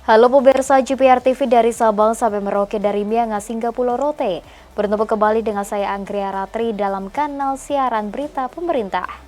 Halo pemirsa GPR TV dari Sabang sampai Merauke, dari Miangas hingga Pulau Rote. Bertemu kembali dengan saya Anggria Ratri dalam kanal siaran berita pemerintah.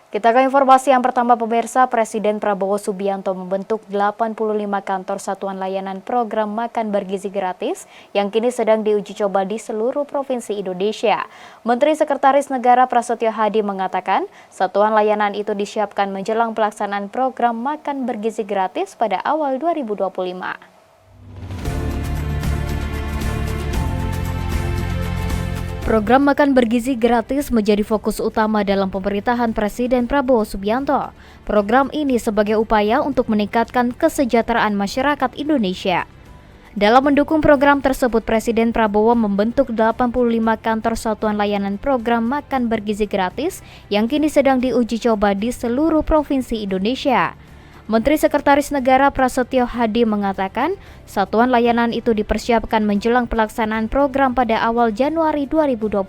Kita ke informasi yang pertama pemirsa, Presiden Prabowo Subianto membentuk 85 kantor satuan layanan program makan bergizi gratis yang kini sedang diuji coba di seluruh provinsi Indonesia. Menteri Sekretaris Negara Prasetyo Hadi mengatakan, satuan layanan itu disiapkan menjelang pelaksanaan program makan bergizi gratis pada awal 2025. Program makan bergizi gratis menjadi fokus utama dalam pemerintahan Presiden Prabowo Subianto. Program ini sebagai upaya untuk meningkatkan kesejahteraan masyarakat Indonesia. Dalam mendukung program tersebut, Presiden Prabowo membentuk 85 kantor satuan layanan program makan bergizi gratis yang kini sedang diuji coba di seluruh provinsi Indonesia. Menteri Sekretaris Negara Prasetyo Hadi mengatakan, satuan layanan itu dipersiapkan menjelang pelaksanaan program pada awal Januari 2025.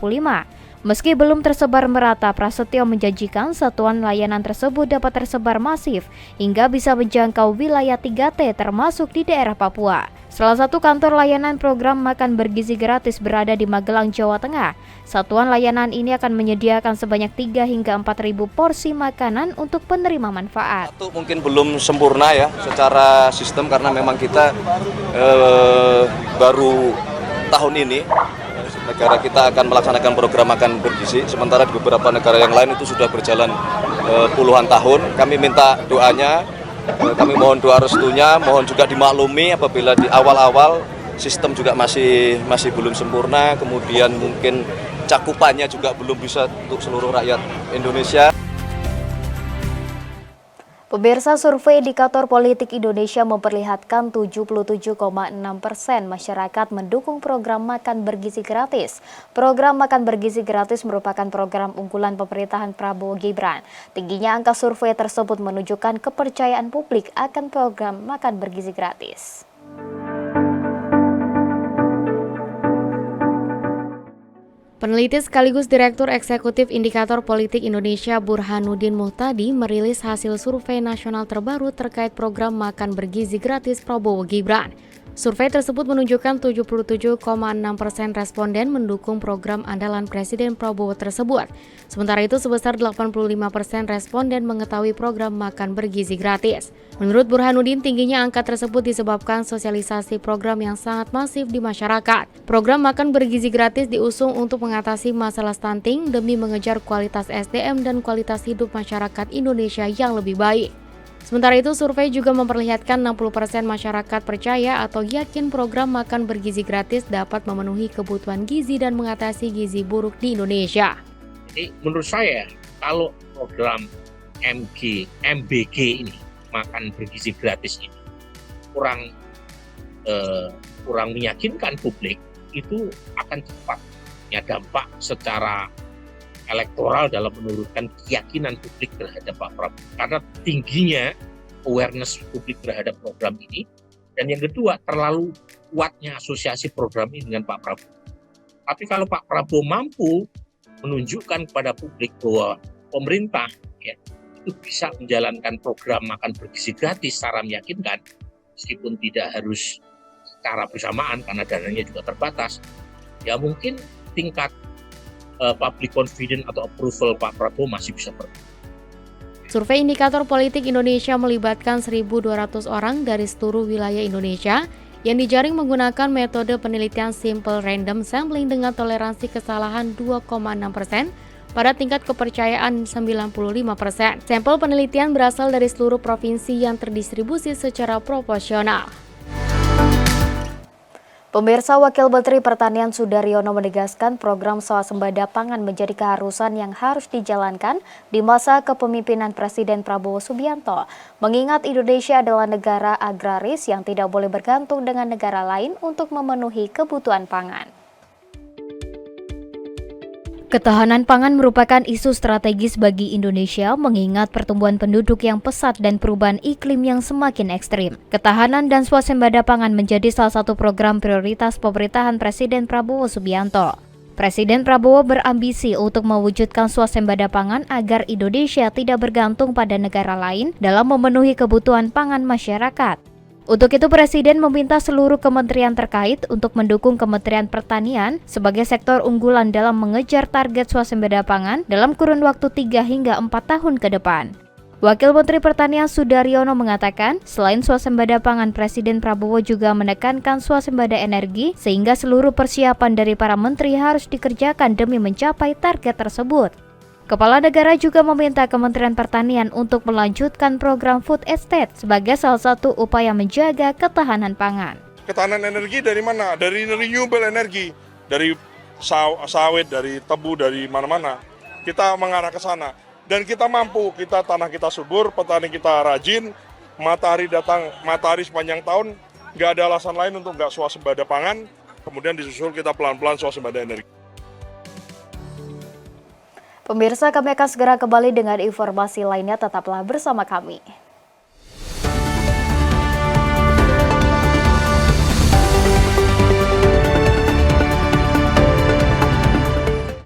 Meski belum tersebar merata, Prasetyo menjanjikan satuan layanan tersebut dapat tersebar masif hingga bisa menjangkau wilayah 3T termasuk di daerah Papua. Salah satu kantor layanan program makan bergizi gratis berada di Magelang, Jawa Tengah. Satuan layanan ini akan menyediakan sebanyak 3 hingga 4.000 porsi makanan untuk penerima manfaat. Itu mungkin belum sempurna ya secara sistem karena memang kita baru tahun ini negara kita akan melaksanakan program makan bergizi, sementara di beberapa negara yang lain itu sudah berjalan puluhan tahun. Kami minta doanya, kami mohon doa restunya, mohon juga dimaklumi apabila di awal-awal sistem juga masih belum sempurna, kemudian mungkin cakupannya juga belum bisa untuk seluruh rakyat Indonesia. Pemirsa, survei Indikator Politik Indonesia memperlihatkan 77,6% masyarakat mendukung program makan bergizi gratis. Program makan bergizi gratis merupakan program unggulan pemerintahan Prabowo Gibran. Tingginya angka survei tersebut menunjukkan kepercayaan publik akan program makan bergizi gratis. Peneliti sekaligus Direktur Eksekutif Indikator Politik Indonesia Burhanuddin Muhtadi merilis hasil survei nasional terbaru terkait program makan bergizi gratis Prabowo Gibran. Survei tersebut menunjukkan 77,6% responden mendukung program andalan Presiden Prabowo tersebut. Sementara itu sebesar 85% responden mengetahui program makan bergizi gratis. Menurut Burhanuddin, tingginya angka tersebut disebabkan sosialisasi program yang sangat masif di masyarakat. Program makan bergizi gratis diusung untuk mengatasi masalah stunting demi mengejar kualitas SDM dan kualitas hidup masyarakat Indonesia yang lebih baik. Sementara itu, survei juga memperlihatkan 60% masyarakat percaya atau yakin program makan bergizi gratis dapat memenuhi kebutuhan gizi dan mengatasi gizi buruk di Indonesia. Jadi menurut saya, kalau program MBG ini, makan bergizi gratis ini, kurang meyakinkan publik, itu akan cepat ya dampak secara elektoral dalam menurunkan keyakinan publik terhadap Pak Prabowo. Karena tingginya awareness publik terhadap program ini. Dan yang kedua, terlalu kuatnya asosiasi program ini dengan Pak Prabowo. Tapi kalau Pak Prabowo mampu menunjukkan kepada publik bahwa pemerintah ya, itu bisa menjalankan program makan bergizi gratis secara meyakinkan, meskipun tidak harus secara bersamaan karena dananya juga terbatas, ya mungkin tingkat public confidence atau approval Pak Prabowo masih bisa berubah. Survei Indikator Politik Indonesia melibatkan 1.200 orang dari seluruh wilayah Indonesia yang dijaring menggunakan metode penelitian simple random sampling dengan toleransi kesalahan 2,6% pada tingkat kepercayaan 95%. Sampel penelitian berasal dari seluruh provinsi yang terdistribusi secara proporsional. Pemirsa, Wakil Menteri Pertanian Sudaryono menegaskan program swasembada pangan menjadi keharusan yang harus dijalankan di masa kepemimpinan Presiden Prabowo Subianto. Mengingat Indonesia adalah negara agraris yang tidak boleh bergantung dengan negara lain untuk memenuhi kebutuhan pangan. Ketahanan pangan merupakan isu strategis bagi Indonesia mengingat pertumbuhan penduduk yang pesat dan perubahan iklim yang semakin ekstrim. Ketahanan dan swasembada pangan menjadi salah satu program prioritas pemerintahan Presiden Prabowo Subianto. Presiden Prabowo berambisi untuk mewujudkan swasembada pangan agar Indonesia tidak bergantung pada negara lain dalam memenuhi kebutuhan pangan masyarakat. Untuk itu, Presiden meminta seluruh kementerian terkait untuk mendukung Kementerian Pertanian sebagai sektor unggulan dalam mengejar target swasembada pangan dalam kurun waktu 3 hingga 4 tahun ke depan. Wakil Menteri Pertanian Sudaryono mengatakan, selain swasembada pangan, Presiden Prabowo juga menekankan swasembada energi sehingga seluruh persiapan dari para menteri harus dikerjakan demi mencapai target tersebut. Kepala negara juga meminta Kementerian Pertanian untuk melanjutkan program food estate sebagai salah satu upaya menjaga ketahanan pangan. Ketahanan energi dari mana? Dari renewable energy, dari sawit, dari tebu, dari mana-mana. Kita mengarah ke sana. Dan kita mampu, tanah kita subur, petani kita rajin, matahari datang, matahari sepanjang tahun, nggak ada alasan lain untuk nggak swasembada pangan, kemudian disusul kita pelan-pelan swasembada energi. Pemirsa, kami akan segera kembali dengan informasi lainnya, tetaplah bersama kami.